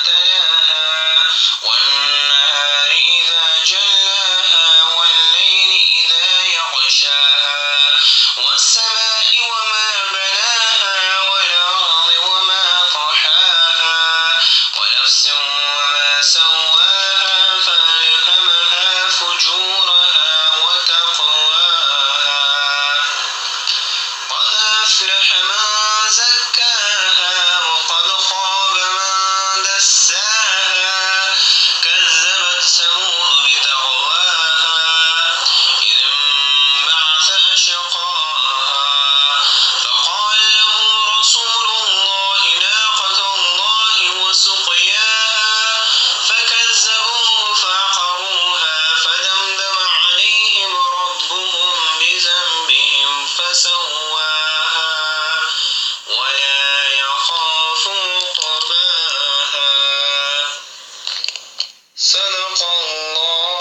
تلاها والنهار إذا جلاها والليل إذا يغشاها والسماء وما بناها والأرض وما طحاها ونفس وما سواها فألهمها فجورها وتقواها قد أفلح من زكاها وقد خاب من دساها كذبت ثمود بطغواها إذ انبعث أشقاها فقال لهم رسول الله ناقة الله وسقياها فكذبوه فعقروها فدمدم عليهم ربهم بذنبهم فسواها ولا يخاف عقباها. صدق الله.